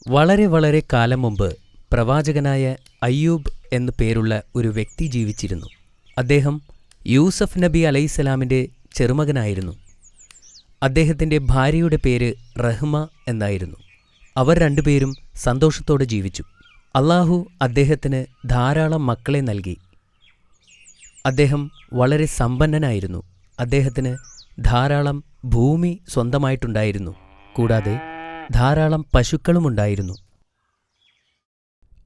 വളരെ വളരെ കാലം മുമ്പ് പ്രവാചകനായ അയ്യൂബ് എന്നു പേരുള്ള ഒരു വ്യക്തി ജീവിച്ചിരുന്നു. അദ്ദേഹം യൂസഫ് നബി അലൈഹിസ്സലാമിൻ്റെ ചെറുമകനായിരുന്നു. അദ്ദേഹത്തിൻ്റെ ഭാര്യയുടെ പേര് റഹ്മ എന്നായിരുന്നു. അവർ രണ്ടുപേരും സന്തോഷത്തോടെ ജീവിച്ചു. അല്ലാഹു അദ്ദേഹത്തിന് ധാരാളം മക്കളെ നൽകി. അദ്ദേഹം വളരെ സമ്പന്നനായിരുന്നു. അദ്ദേഹത്തിന് ധാരാളം ഭൂമി സ്വന്തമായിട്ടുണ്ടായിരുന്നു. കൂടാതെ ധാരാളം പശുക്കളുമുണ്ടായിരുന്നു.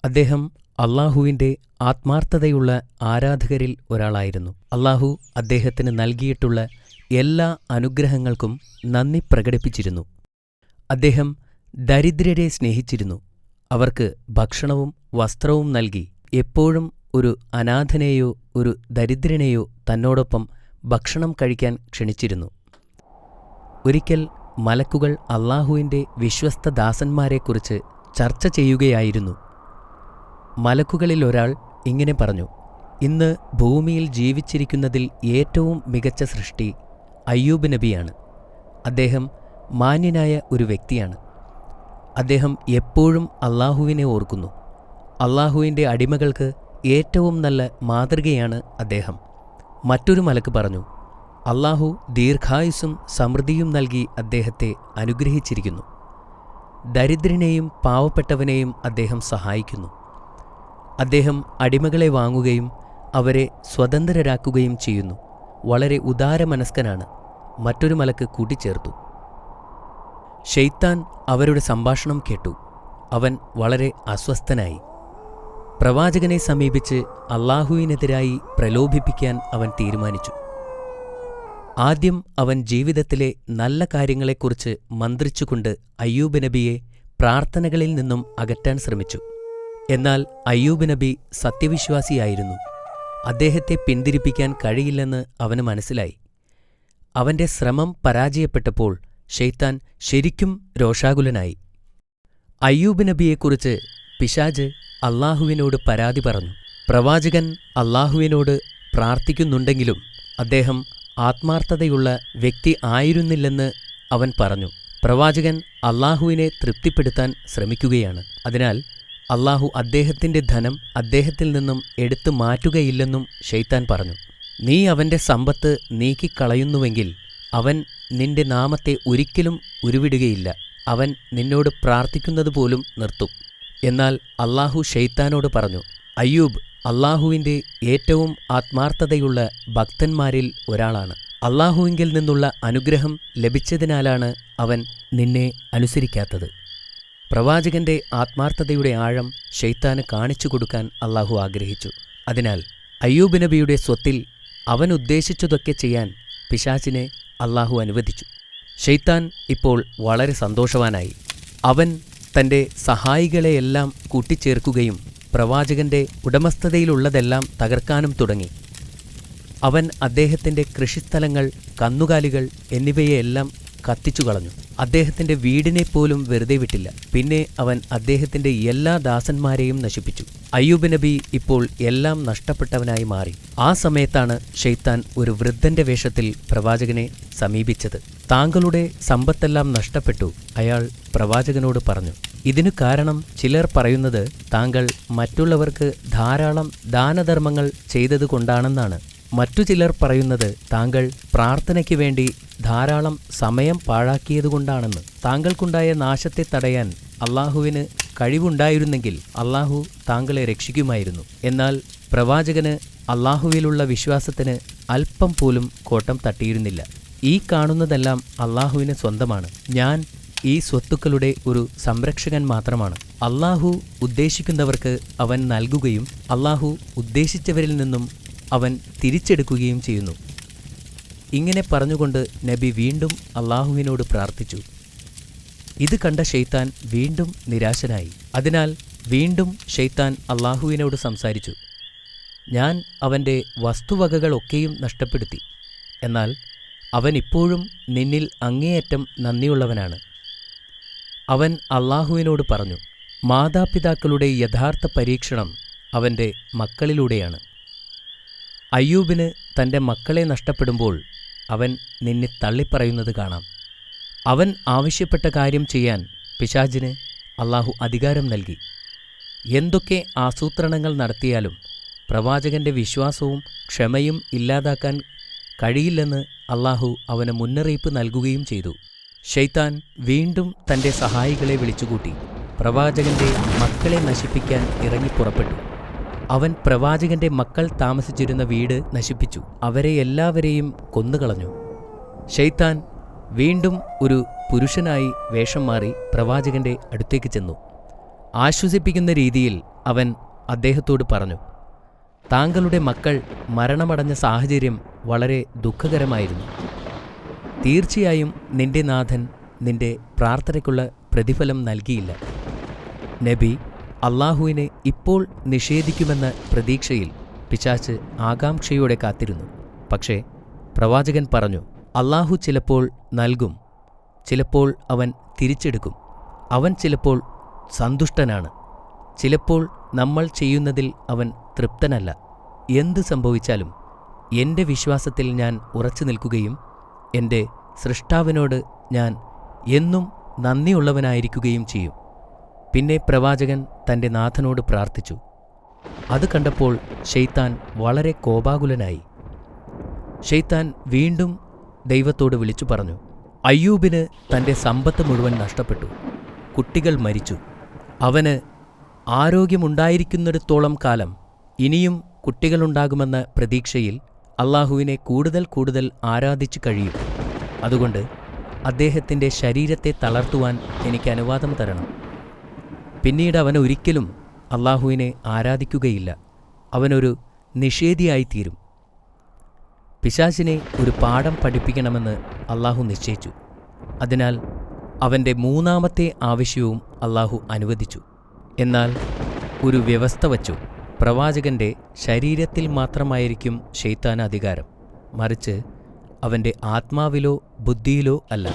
അദ്ദേഹം അല്ലാഹുവിൻ്റെ ആത്മാർത്ഥതയുള്ള ആരാധകരിൽ ഒരാളായിരുന്നു. അല്ലാഹു അദ്ദേഹത്തിന് നൽകിയിട്ടുള്ള എല്ലാ അനുഗ്രഹങ്ങൾക്കും നന്ദി പ്രകടിപ്പിച്ചിരുന്നു. അദ്ദേഹം ദരിദ്രരെ സ്നേഹിച്ചിരുന്നു. അവർക്ക് ഭക്ഷണവും വസ്ത്രവും നൽകി എപ്പോഴും ഒരു അനാഥനെയോ ഒരു ദരിദ്രനെയോ തന്നോടൊപ്പം ഭക്ഷണം കഴിക്കാൻ ക്ഷണിച്ചിരുന്നു. ഒരിക്കൽ മലക്കുകൾ അല്ലാഹുവിൻ്റെ വിശ്വസ്ത ദാസന്മാരെക്കുറിച്ച് ചർച്ച ചെയ്യുകയായിരുന്നു. മലക്കുകളിൽ ഒരാൾ ഇങ്ങനെ പറഞ്ഞു: ഇന്ന് ഭൂമിയിൽ ജീവിച്ചിരിക്കുന്നതിൽ ഏറ്റവും മികച്ച സൃഷ്ടി അയ്യൂബ് നബിയാണ്. അദ്ദേഹം മാന്യനായ ഒരു വ്യക്തിയാണ്. അദ്ദേഹം എപ്പോഴും അല്ലാഹുവിനെ ഓർക്കുന്നു. അല്ലാഹുവിൻ്റെ അടിമകൾക്ക് ഏറ്റവും നല്ല മാതൃകയാണ് അദ്ദേഹം. മറ്റൊരു മലക്ക് പറഞ്ഞു: അല്ലാഹു ദീർഘായുസ്സും സമൃദ്ധിയും നൽകി അദ്ദേഹത്തെ അനുഗ്രഹിച്ചിരിക്കുന്നു. ദരിദ്രനെയും പാവപ്പെട്ടവനെയും അദ്ദേഹം സഹായിക്കുന്നു. അദ്ദേഹം അടിമകളെ വാങ്ങുകയും അവരെ സ്വതന്ത്രരാക്കുകയും ചെയ്യുന്നു. വളരെ ഉദാരമനസ്കനാണ്. മറ്റൊരു മലക്ക് കൂട്ടിച്ചേർത്തു. ശൈത്താൻ അവരുടെ സംഭാഷണം കേട്ടു. അവൻ വളരെ അസ്വസ്ഥനായി. പ്രവാചകനെ സമീപിച്ച് അല്ലാഹുവിനെതിരായി പ്രലോഭിപ്പിക്കാൻ അവൻ തീരുമാനിച്ചു. ആദ്യം അവൻ ജീവിതത്തിലെ നല്ല കാര്യങ്ങളെക്കുറിച്ച് മന്ത്രിച്ചുകൊണ്ട് അയ്യൂബ് നബിയെ പ്രാർത്ഥനകളിൽ നിന്നും അകറ്റാൻ ശ്രമിച്ചു. എന്നാൽ അയ്യൂബ് നബി സത്യവിശ്വാസിയായിരുന്നു. അദ്ദേഹത്തെ പിന്തിരിപ്പിക്കാൻ കഴിയില്ലെന്ന് അവന് മനസ്സിലായി. അവന്റെ ശ്രമം പരാജയപ്പെട്ടപ്പോൾ ശൈത്താൻ ശരിക്കും രോഷാകുലനായി. അയ്യൂബ് നബിയെക്കുറിച്ച് പിശാച് അല്ലാഹുവിനോട് പരാതി പറഞ്ഞു. പ്രവാചകൻ അല്ലാഹുവിനോട് പ്രാർത്ഥിക്കുന്നുണ്ടെങ്കിലും അദ്ദേഹം ആത്മാർത്ഥതയുള്ള വ്യക്തി ആയിരുന്നില്ലെന്ന് അവൻ പറഞ്ഞു. പ്രവാചകൻ അല്ലാഹുവിനെ തൃപ്തിപ്പെടുത്താൻ ശ്രമിക്കുകയാണ്. അതിനാൽ അല്ലാഹു അദ്ദേഹത്തിൻ്റെ ധനം അദ്ദേഹത്തിൽ നിന്നും എടുത്തു മാറ്റുകയില്ലെന്നും ശൈത്താൻ പറഞ്ഞു. നീ അവൻ്റെ സമ്പത്ത് നീക്കിക്കളയുന്നുവെങ്കിൽ അവൻ നിന്റെ നാമത്തെ ഒരിക്കലും ഉരുവിടുകയില്ല. അവൻ നിന്നോട് പ്രാർത്ഥിക്കുന്നത് പോലും നിർത്തും. എന്നാൽ അല്ലാഹു ശൈത്താനോട് പറഞ്ഞു: അയ്യൂബ് അല്ലാഹുവിൻ്റെ ഏറ്റവും ആത്മാർത്ഥതയുള്ള ഭക്തന്മാരിൽ ഒരാളാണ്. അല്ലാഹുവിങ്കിൽ നിന്നുള്ള അനുഗ്രഹം ലഭിച്ചതിനാലാണ് അവൻ നിന്നെ അനുസരിക്കാത്തത്. പ്രവാചകന്റെ ആത്മാർത്ഥതയുടെ ആഴം ശൈത്താന് കാണിച്ചു കൊടുക്കാൻ അല്ലാഹു ആഗ്രഹിച്ചു. അതിനാൽ അയ്യൂബ് നബിയുടെ സ്വത്തിൽ അവൻ ഉദ്ദേശിച്ചതൊക്കെ ചെയ്യാൻ പിശാചിനെ അല്ലാഹു അനുവദിച്ചു. ശൈത്താൻ ഇപ്പോൾ വളരെ സന്തോഷവാനായി. അവൻ തൻ്റെ സഹായികളെയെല്ലാം കൂട്ടിച്ചേർക്കുകയും പ്രവാചകന്റെ ഉടമസ്ഥതയിലുള്ളതെല്ലാം തകർക്കാനും തുടങ്ങി. അവൻ അദ്ദേഹത്തിൻ്റെ കൃഷിസ്ഥലങ്ങൾ, കന്നുകാലികൾ എന്നിവയെല്ലാം കത്തിച്ചു കളഞ്ഞു. അദ്ദേഹത്തിൻ്റെ വീടിനെപ്പോലും വെറുതെ വിട്ടില്ല. പിന്നെ അവൻ അദ്ദേഹത്തിൻ്റെ എല്ലാ ദാസന്മാരെയും നശിപ്പിച്ചു. അയ്യൂബ് നബി ഇപ്പോൾ എല്ലാം നഷ്ടപ്പെട്ടവനായി മാറി. ആ സമയത്താണ് ശൈത്താൻ ഒരു വൃദ്ധന്റെ വേഷത്തിൽ പ്രവാചകനെ സമീപിച്ചത്. താങ്കളുടെ സമ്പത്തെല്ലാം നഷ്ടപ്പെട്ടു, അയാൾ പ്രവാചകനോട് പറഞ്ഞു. ഇതിനു കാരണം ചിലർ പറയുന്നത് താങ്കൾ മറ്റുള്ളവർക്ക് ധാരാളം ദാനധർമ്മങ്ങൾ ചെയ്തതുകൊണ്ടാണെന്നാണ്. മറ്റു ചിലർ പറയുന്നത് താങ്കൾ പ്രാർത്ഥനയ്ക്ക് വേണ്ടി ധാരാളം സമയം പാഴാക്കിയതുകൊണ്ടാണെന്ന്. താങ്കൾക്കുണ്ടായ നാശത്തെ തടയാൻ അല്ലാഹുവിന് കഴിവുണ്ടായിരുന്നെങ്കിൽ അല്ലാഹു താങ്കളെ രക്ഷിക്കുമായിരുന്നു. എന്നാൽ പ്രവാചകന് അല്ലാഹുവിലുള്ള വിശ്വാസത്തിന് അല്പം പോലും കോട്ടം തട്ടിയിരുന്നില്ല. ഈ കാണുന്നതെല്ലാം അല്ലാഹുവിന് സ്വന്തമാണ്. ഞാൻ ഈ സ്വത്തുക്കളുടെ ഒരു സംരക്ഷകൻ മാത്രമാണ്. അല്ലാഹു ഉദ്ദേശിക്കുന്നവർക്ക് അവൻ നൽകുകയും അല്ലാഹു ഉദ്ദേശിച്ചവരിൽ നിന്നും അവൻ തിരിച്ചെടുക്കുകയും ചെയ്യുന്നു. ഇങ്ങനെ പറഞ്ഞുകൊണ്ട് നബി വീണ്ടും അല്ലാഹുവിനോട് പ്രാർത്ഥിച്ചു. ഇത് കണ്ട ശൈത്താൻ വീണ്ടും നിരാശനായി. അതിനാൽ വീണ്ടും ശൈത്താൻ അല്ലാഹുവിനോട് സംസാരിച്ചു: ഞാൻ അവൻ്റെ വസ്തുവകകളൊക്കെയും നഷ്ടപ്പെടുത്തി. എന്നാൽ അവൻ ഇപ്പോഴും നിന്നിൽ അങ്ങേയറ്റം നന്ദിയുള്ളവനാണ്. അവൻ അല്ലാഹുവിനോട് പറഞ്ഞു: മാതാപിതാക്കളുടെ യഥാർത്ഥ പരീക്ഷണം അവൻ്റെ മക്കളിലൂടെയാണ്. അയ്യൂബിന് തൻ്റെ മക്കളെ നഷ്ടപ്പെടുമ്പോൾ അവൻ നിന്നെ തള്ളിപ്പറയുന്നത് കാണാം. അവൻ ആവശ്യപ്പെട്ട കാര്യം ചെയ്യാൻ പിശാചിന് അള്ളാഹു അധികാരം നൽകി. എന്തൊക്കെ ആസൂത്രണങ്ങൾ നടത്തിയാലും പ്രവാചകന്റെ വിശ്വാസവും ക്ഷമയും ഇല്ലാതാക്കാൻ കഴിയില്ലെന്ന് അള്ളാഹു അവന് മുന്നറിയിപ്പ് നൽകുകയും ചെയ്തു. ശൈത്താൻ വീണ്ടും തന്റെ സഹായികളെ വിളിച്ചുകൂട്ടി പ്രവാചകന്റെ മക്കളെ നശിപ്പിക്കാൻ ഇറങ്ങിപ്പുറപ്പെട്ടു. അവൻ പ്രവാചകന്റെ മക്കൾ താമസിച്ചിരുന്ന വീട് നശിപ്പിച്ചു. അവരെ എല്ലാവരെയും കൊന്നുകളഞ്ഞു. ശൈത്താൻ വീണ്ടും ഒരു പുരുഷനായി വേഷം മാറി പ്രവാചകന്റെ അടുത്തേക്ക് ചെന്നു. ആശ്വസിപ്പിക്കുന്ന രീതിയിൽ അവൻ അദ്ദേഹത്തോട് പറഞ്ഞു, താങ്കളുടെ മക്കൾ മരണമടഞ്ഞ സാഹചര്യം വളരെ ദുഃഖകരമായിരുന്നു. തീർച്ചയായും നിന്റെ നാഥൻ നിന്റെ പ്രാർത്ഥനയ്ക്കുള്ള പ്രതിഫലം നൽകിയില്ല. നബി അള്ളാഹുവിനെ ഇപ്പോൾ നിഷേധിക്കുമെന്ന പ്രതീക്ഷയിൽ പിശാച് ആകാംക്ഷയോടെ കാത്തിരുന്നു. പക്ഷേ പ്രവാചകൻ പറഞ്ഞു, അള്ളാഹു ചിലപ്പോൾ നൽകും, ചിലപ്പോൾ അവൻ തിരിച്ചെടുക്കും. അവൻ ചിലപ്പോൾ സന്തുഷ്ടനാണ്, ചിലപ്പോൾ നമ്മൾ ചെയ്യുന്നതിൽ അവൻ തൃപ്തനല്ല. എന്ത് സംഭവിച്ചാലും എൻ്റെ വിശ്വാസത്തിൽ ഞാൻ ഉറച്ചു നിൽക്കുകയും എൻ്റെ സൃഷ്ടാവിനോട് ഞാൻ എന്നും നന്ദിയുള്ളവനായിരിക്കുകയും ചെയ്യും. പിന്നെ പ്രവാചകൻ തൻ്റെ നാഥനോട് പ്രാർത്ഥിച്ചു. അത് കണ്ടപ്പോൾ ശൈത്താൻ വളരെ കോപാകുലനായി. ശൈത്താൻ വീണ്ടും ദൈവത്തോട് വിളിച്ചു പറഞ്ഞു, അയ്യൂബിന് തൻ്റെ സമ്പത്ത് മുഴുവൻ നഷ്ടപ്പെട്ടു. കുട്ടികൾ മരിച്ചു. അവന് ആരോഗ്യമുണ്ടായിരിക്കുന്നിടത്തോളം കാലം ഇനിയും കുട്ടികളുണ്ടാകുമെന്ന പ്രതീക്ഷയിൽ അള്ളാഹുവിനെ കൂടുതൽ കൂടുതൽ ആരാധിച്ചു കഴിയും. അതുകൊണ്ട് അദ്ദേഹത്തിൻ്റെ ശരീരത്തെ തളർത്തുവാൻ എനിക്ക് അനുവാദം തരണം. പിന്നീട് അവൻ ഒരിക്കലും അള്ളാഹുവിനെ ആരാധിക്കുകയില്ല. അവനൊരു നിഷേധിയായിത്തീരും. പിശാചിനെ ഒരു പാഠം പഠിപ്പിക്കണമെന്ന് അള്ളാഹു നിശ്ചയിച്ചു. അതിനാൽ അവൻ്റെ മൂന്നാമത്തെ ആവശ്യവും അള്ളാഹു അനുവദിച്ചു. എന്നാൽ ഒരു വ്യവസ്ഥ വച്ചു. പ്രവാചകന്റെ ശരീരത്തിൽ മാത്രമായിരിക്കും ശൈത്താൻ അധികാരം, മറിച്ച് അവൻ്റെ ആത്മാവിലോ ബുദ്ധിയിലോ അല്ല.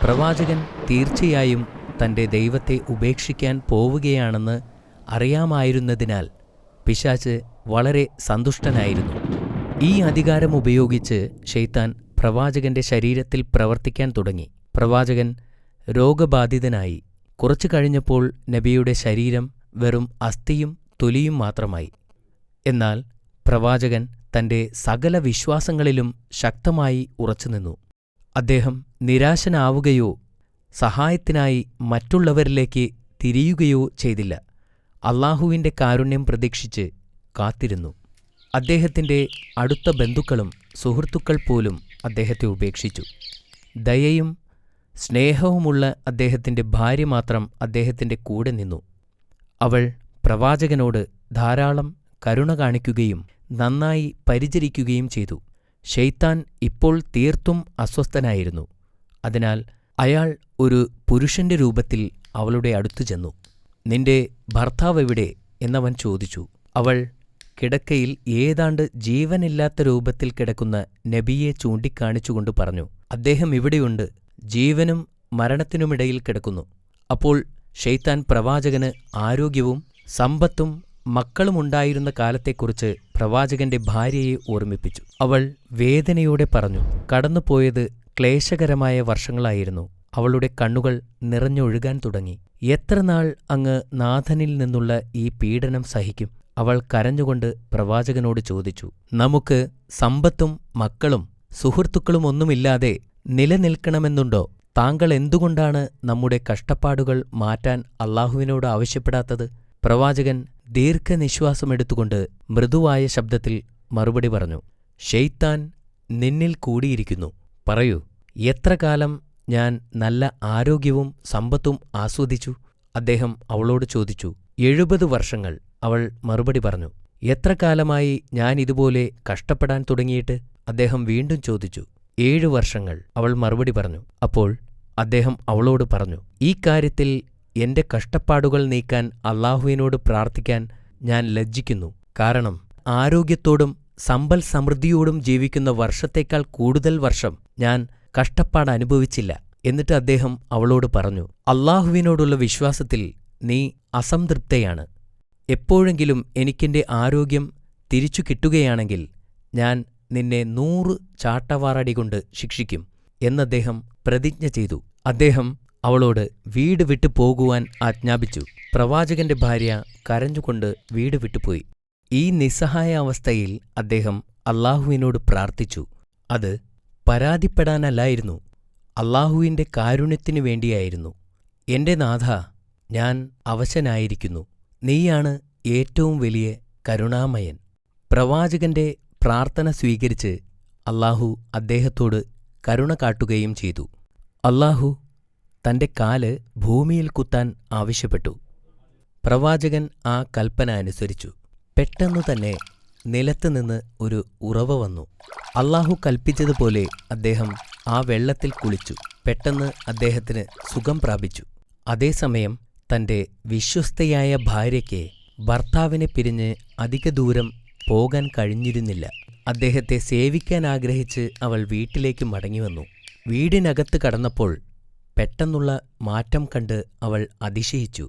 പ്രവാചകൻ തീർച്ചയായും തൻ്റെ ദൈവത്തെ ഉപേക്ഷിക്കാൻ പോവുകയാണെന്ന് അറിയാമായിരുന്നതിനാൽ പിശാച് വളരെ സന്തുഷ്ടനായിരുന്നു. ഈ അധികാരം ഉപയോഗിച്ച് ശൈത്താൻ പ്രവാചകന്റെ ശരീരത്തിൽ പ്രവർത്തിക്കാൻ തുടങ്ങി. പ്രവാചകൻ രോഗബാധിതനായി. കുറച്ചു കഴിഞ്ഞപ്പോൾ നബിയുടെ ശരീരം വെറും അസ്ഥിയും തൊലിയും മാത്രമായി. എന്നാൽ പ്രവാചകൻ തൻ്റെ സകല വിശ്വാസങ്ങളിലും ശക്തമായി ഉറച്ചുനിന്നു. അദ്ദേഹം നിരാശനാവുകയോ സഹായത്തിനായി മറ്റുള്ളവരിലേക്ക് തിരിയുകയോ ചെയ്തില്ല. അള്ളാഹുവിൻ്റെ കാരുണ്യം പ്രതീക്ഷിച്ച് കാത്തിരുന്നു. അദ്ദേഹത്തിൻ്റെ അടുത്ത ബന്ധുക്കളും സുഹൃത്തുക്കൾ പോലും അദ്ദേഹത്തെ ഉപേക്ഷിച്ചു. ദയയും സ്നേഹവുമുള്ള അദ്ദേഹത്തിൻ്റെ ഭാര്യ മാത്രം അദ്ദേഹത്തിൻ്റെ കൂടെ നിന്നു. അവൾ പ്രവാചകനോട് ധാരാളം കരുണ കാണിക്കുകയും നന്നായി പരിചരിക്കുകയും ചെയ്തു. ശൈത്താൻ ഇപ്പോൾ തീർത്തും അസ്വസ്ഥനായിരുന്നു. അതിനാൽ അയാൾ ഒരു പുരുഷന്റെ രൂപത്തിൽ അവളുടെ അടുത്തു ചെന്നു. നിന്റെ ഭർത്താവ് എവിടെ എന്നവൻ ചോദിച്ചു. അവൾ കിടക്കയിൽ ഏതാണ്ട് ജീവനില്ലാത്ത രൂപത്തിൽ കിടക്കുന്ന നബിയെ ചൂണ്ടിക്കാണിച്ചുകൊണ്ട് പറഞ്ഞു, അദ്ദേഹം ഇവിടെയുണ്ട്, ജീവനും മരണത്തിനുമിടയിൽ കിടക്കുന്നു. അപ്പോൾ ശൈത്താൻ പ്രവാചകന് ആരോഗ്യവും സമ്പത്തും മക്കളുമുണ്ടായിരുന്ന കാലത്തെക്കുറിച്ച് പ്രവാചകന്റെ ഭാര്യയെ ഓർമ്മിപ്പിച്ചു. അവൾ വേദനയോടെ പറഞ്ഞു, കടന്നുപോയത് ക്ലേശകരമായ വർഷങ്ങളായിരുന്നു. അവളുടെ കണ്ണുകൾ നിറഞ്ഞൊഴുകാൻ തുടങ്ങി. എത്ര നാൾ അങ്ങ് നാഥനിൽ നിന്നുള്ള ഈ പീഡനം സഹിക്കും? അവൾ കരഞ്ഞുകൊണ്ട് പ്രവാചകനോട് ചോദിച്ചു, നമുക്ക് സമ്പത്തും മക്കളും സുഹൃത്തുക്കളും ഒന്നുമില്ലാതെ നിലനിൽക്കണമെന്നുണ്ടോ? താങ്കൾ എന്തുകൊണ്ടാണ് നമ്മുടെ കഷ്ടപ്പാടുകൾ മാറ്റാൻ അള്ളാഹുവിനോട് ആവശ്യപ്പെടാത്തത്? പ്രവാചകൻ ദീർഘനിശ്വാസമെടുത്തുകൊണ്ട് മൃദുവായ ശബ്ദത്തിൽ മറുപടി പറഞ്ഞു, ശൈത്താൻ നിന്നിൽ കൂടിയിരിക്കുന്നു. പറയൂ, എത്ര കാലം ഞാൻ നല്ല ആരോഗ്യവും സമ്പത്തും ആസ്വദിച്ചു? അദ്ദേഹം അവളോട് ചോദിച്ചു. 70 വർഷങ്ങൾ, അവൾ മറുപടി പറഞ്ഞു. എത്ര കാലമായി ഞാൻ ഇതുപോലെ കഷ്ടപ്പെടാൻ തുടങ്ങിയിട്ട്? അദ്ദേഹം വീണ്ടും ചോദിച്ചു. 7 വർഷങ്ങൾ, അവൾ മറുപടി പറഞ്ഞു. അപ്പോൾ അദ്ദേഹം അവളോട് പറഞ്ഞു, ഈ കാര്യത്തിൽ എന്റെ കഷ്ടപ്പാടുകൾ നീക്കാൻ അള്ളാഹുവിനോട് പ്രാർത്ഥിക്കാൻ ഞാൻ ലജ്ജിക്കുന്നു. കാരണം ആരോഗ്യത്തോടും സമ്പൽ സമൃദ്ധിയോടും ജീവിക്കുന്ന വർഷത്തേക്കാൾ കൂടുതൽ വർഷം ഞാൻ കഷ്ടപ്പാട് അനുഭവിച്ചില്ല. എന്നിട്ട് അദ്ദേഹം അവളോട് പറഞ്ഞു, അള്ളാഹുവിനോടുള്ള വിശ്വാസത്തിൽ നീ അസംതൃപ്തയാണ്. എപ്പോഴെങ്കിലും എനിക്കെന്റെ ആരോഗ്യം തിരിച്ചു കിട്ടുകയാണെങ്കിൽ ഞാൻ നിന്നെ 100 ചാട്ടവാറടി കൊണ്ട് ശിക്ഷിക്കും എന്നദ്ദേഹം പ്രതിജ്ഞ ചെയ്തു. അദ്ദേഹം അവളോട് വീട് വിട്ടു പോകുവാൻ ആജ്ഞാപിച്ചു. പ്രവാചകന്റെ ഭാര്യ കരഞ്ഞുകൊണ്ട് വീട് വിട്ടുപോയി. ഈ നിസ്സഹായ അവസ്ഥയിൽ അദ്ദേഹം അല്ലാഹുവിനോട് പ്രാർത്ഥിച്ചു. അത് പരാതിപ്പെടാനല്ലായിരുന്നു, അല്ലാഹുവിന്റെ കാരുണ്യത്തിനു വേണ്ടിയായിരുന്നു. എന്റെ നാഥാ, ഞാൻ അവശനായിരിക്കുന്നു. നീയാണ് ഏറ്റവും വലിയ കരുണാമയൻ. പ്രവാചകന്റെ പ്രാർത്ഥന സ്വീകരിച്ച് അല്ലാഹു അദ്ദേഹത്തോട് കരുണ കാട്ടുകയും ചെയ്തു. അല്ലാഹു തന്റെ കാല് ഭൂമിയിൽ കുത്താൻ ആവശ്യപ്പെട്ടു. പ്രവാചകൻ ആ കൽപ്പന അനുസരിച്ചു. പെട്ടെന്നു തന്നെ നിലത്തുനിന്ന് ഒരു ഉറവ വന്നു. അല്ലാഹു കൽപ്പിച്ചതുപോലെ അദ്ദേഹം ആ വെള്ളത്തിൽ കുളിച്ചു. പെട്ടെന്ന് അദ്ദേഹത്തിന് സുഖം പ്രാപിച്ചു. അതേസമയം തന്റെ വിശ്വസ്തയായ ഭാര്യയ്ക്ക് ഭർത്താവിനെ പിരിഞ്ഞ് അധിക ദൂരം പോകാൻ കഴിഞ്ഞിരുന്നില്ല. അദ്ദേഹത്തെ സേവിക്കാൻ ആഗ്രഹിച്ച് അവൾ വീട്ടിലേക്ക് മടങ്ങിവന്നു. വീടിനകത്ത് കടന്നപ്പോൾ പെട്ടെന്നുള്ള മാറ്റം കണ്ട് അവൾ അതിശയിച്ചു.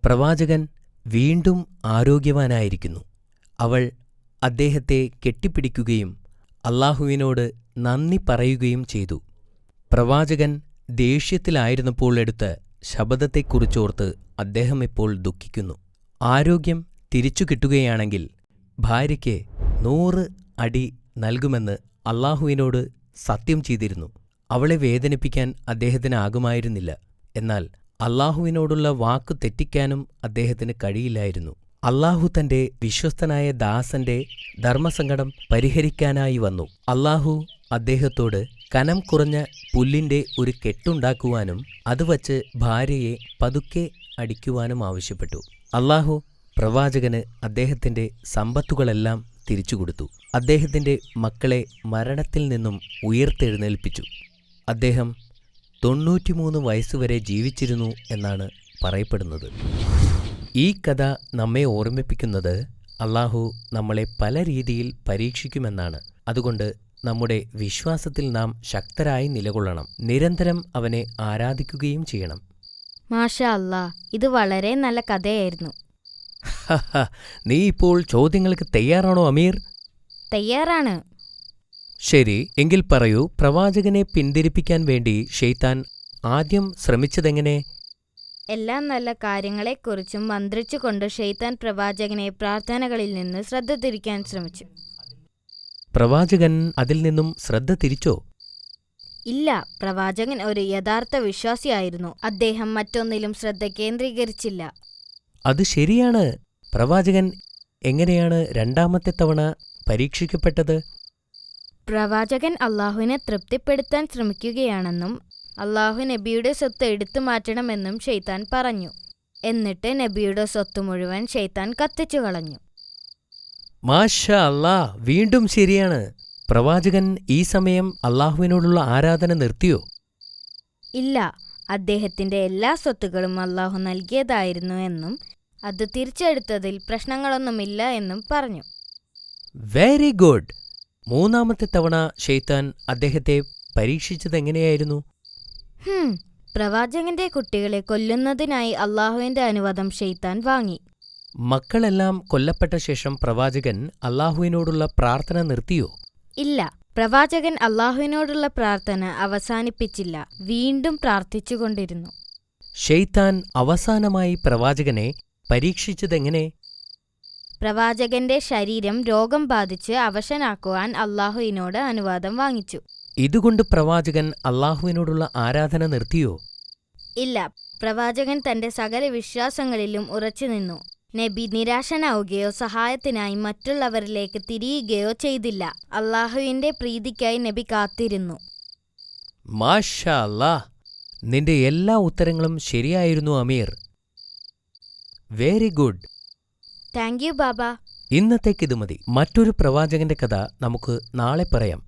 പ്രവാചകൻ വീണ്ടും ആരോഗ്യവാനായിരിക്കുന്നു. അവൾ അദ്ദേഹത്തെ കെട്ടിപ്പിടിക്കുകയും അല്ലാഹുവിനോട് നന്ദി പറയുകയും ചെയ്തു. പ്രവാചകൻ ദേഷ്യത്തിലായിരുന്നപ്പോൾ എടുത്ത ശപഥത്തെക്കുറിച്ചോർത്ത് അദ്ദേഹം ഇപ്പോൾ ദുഃഖിക്കുന്നു. ആരോഗ്യം തിരിച്ചു കിട്ടുകയാണെങ്കിൽ ഭാര്യയ്ക്ക് 100 അടി നൽകുമെന്ന് അല്ലാഹുവിനോട് സത്യം ചെയ്തിരുന്നു. അവളെ വേദനിപ്പിക്കാൻ അദ്ദേഹത്തിനാകുമായിരുന്നില്ല. എന്നാൽ അല്ലാഹുവിനോടുള്ള വാക്കു തെറ്റിക്കാനും അദ്ദേഹത്തിന് കഴിയില്ലായിരുന്നു. അല്ലാഹു തന്റെ വിശ്വസ്തനായ ദാസന്റെ ധർമ്മസങ്കടം പരിഹരിക്കാനായി വന്നു. അല്ലാഹു അദ്ദേഹത്തോട് കനം കുറഞ്ഞ പുല്ലിന്റെ ഒരു കെട്ടുണ്ടാക്കുവാനും അതുവച്ച് ഭാര്യയെ പതുക്കെ അടിക്കുവാനും ആവശ്യപ്പെട്ടു. അല്ലാഹു പ്രവാചകന് അദ്ദേഹത്തിന്റെ സമ്പത്തുകളെല്ലാം തിരിച്ചുകൊടുത്തു. അദ്ദേഹത്തിന്റെ മക്കളെ മരണത്തിൽ നിന്നും ഉയർത്തെഴുന്നേൽപ്പിച്ചു. അദ്ദേഹം 93 വയസ്സുവരെ ജീവിച്ചിരുന്നു എന്നാണ് പറയപ്പെടുന്നത്. ഈ കഥ നമ്മെ ഓർമ്മിപ്പിക്കുന്നത് അല്ലാഹു നമ്മളെ പല രീതിയിൽ പരീക്ഷിക്കുമെന്നാണ്. അതുകൊണ്ട് നമ്മുടെ വിശ്വാസത്തിൽ നാം ശക്തരായി നിലകൊള്ളണം. നിരന്തരം അവനെ ആരാധിക്കുകയും ചെയ്യണം. മാഷാ അല്ലാ, ഇത് വളരെ നല്ല കഥയായിരുന്നു. നീ ഇപ്പോൾ ചോദ്യങ്ങൾക്ക് തയ്യാറാണോ അമീർ? തയ്യാറാണ്. ശരി, എങ്കിൽ പറയൂ, പ്രവാചകനെ പിന്തിരിപ്പിക്കാൻ വേണ്ടി ശൈത്താൻ ആദ്യം ശ്രമിച്ചതെങ്ങനെ? എല്ലാ നല്ല കാര്യങ്ങളെക്കുറിച്ചും മന്ത്രിച്ചുകൊണ്ട് ശൈത്താൻ പ്രവാചകനെ പ്രാർത്ഥനകളിൽ നിന്ന് ശ്രദ്ധ തിരിക്കാൻ ശ്രമിച്ചു. പ്രവാചകൻ അതിൽ നിന്നും ശ്രദ്ധ തിരിച്ചോ? ഇല്ല, പ്രവാചകൻ ഒരു യഥാർത്ഥ വിശ്വാസിയായിരുന്നു. അദ്ദേഹം മറ്റൊന്നിലും ശ്രദ്ധ കേന്ദ്രീകരിച്ചില്ല. അത് ശരിയാണ്. പ്രവാചകൻ എങ്ങനെയാണ് രണ്ടാമത്തെ തവണ പരീക്ഷിക്കപ്പെട്ടത്? പ്രവാചകൻ അള്ളാഹുവിനെ തൃപ്തിപ്പെടുത്താൻ ശ്രമിക്കുകയാണെന്നും അള്ളാഹു നബിയുടെ സ്വത്ത് എടുത്തു മാറ്റണമെന്നും ശൈത്താൻ പറഞ്ഞു. എന്നിട്ട് നബിയുടെ സ്വത്ത് മുഴുവൻ ശൈത്താൻ കത്തിച്ചു കളഞ്ഞു. മാഷാ അല്ലാ, വീണ്ടും ശരിയാണ്. പ്രവാചകൻ ഈ സമയം അള്ളാഹുവിനോടുള്ള ആരാധന നിർത്തിയോ? ഇല്ല, അദ്ദേഹത്തിന്റെ എല്ലാ സ്വത്തുക്കളും അള്ളാഹു നൽകിയതായിരുന്നു എന്നും അത് തിരിച്ചെടുത്തതിൽ പ്രശ്നങ്ങളൊന്നുമില്ല എന്നും പറഞ്ഞു. Very good. മൂന്നാമത്തെ തവണ ശൈത്താൻ അദ്ദേഹത്തെ പരീക്ഷിച്ചതെങ്ങനെയായിരുന്നു? പ്രവാചകന്റെ കുട്ടികളെ കൊല്ലുന്നതിനായി അള്ളാഹുവിന്റെ അനുവാദം ശൈത്താൻ വാങ്ങി. മക്കളെല്ലാം കൊല്ലപ്പെട്ട ശേഷം പ്രവാചകൻ അള്ളാഹുവിനോടുള്ള പ്രാർത്ഥന നിർത്തിയോ? ഇല്ല, പ്രവാചകൻ അള്ളാഹുവിനോടുള്ള പ്രാർത്ഥന അവസാനിപ്പിച്ചില്ല. വീണ്ടും പ്രാർത്ഥിച്ചുകൊണ്ടിരുന്നു. ശൈത്താൻ അവസാനമായി പ്രവാചകനെ പരീക്ഷിച്ചതെങ്ങനെ? പ്രവാചകന്റെ ശരീരം രോഗം ബാധിച്ച് അവശനാക്കുവാൻ അള്ളാഹുവിനോട് അനുവാദം വാങ്ങിച്ചു. ഇതുകൊണ്ട് പ്രവാചകൻ അള്ളാഹുവിനോടുള്ള ആരാധന നിർത്തിയോ? ഇല്ല, പ്രവാചകൻ തന്റെ സകല വിശ്വാസങ്ങളിലും ഉറച്ചുനിന്നു. നബി നിരാശനാവുകയോ സഹായത്തിനായി മറ്റുള്ളവരിലേക്ക് തിരിയുകയോ ചെയ്തില്ല. അള്ളാഹുവിന്റെ പ്രീതിക്കായി നബി കാത്തിരുന്നു. മാഷാ അല്ലാ, നിന്റെ എല്ലാ ഉത്തരങ്ങളും ശരിയായിരുന്നു Ameer. Very good. Thank you Baba. ഇന്നത്തേക്കിത് മതി. മറ്റൊരു പ്രവാചകന്റെ കഥ നമുക്ക് നാളെ പറയാം.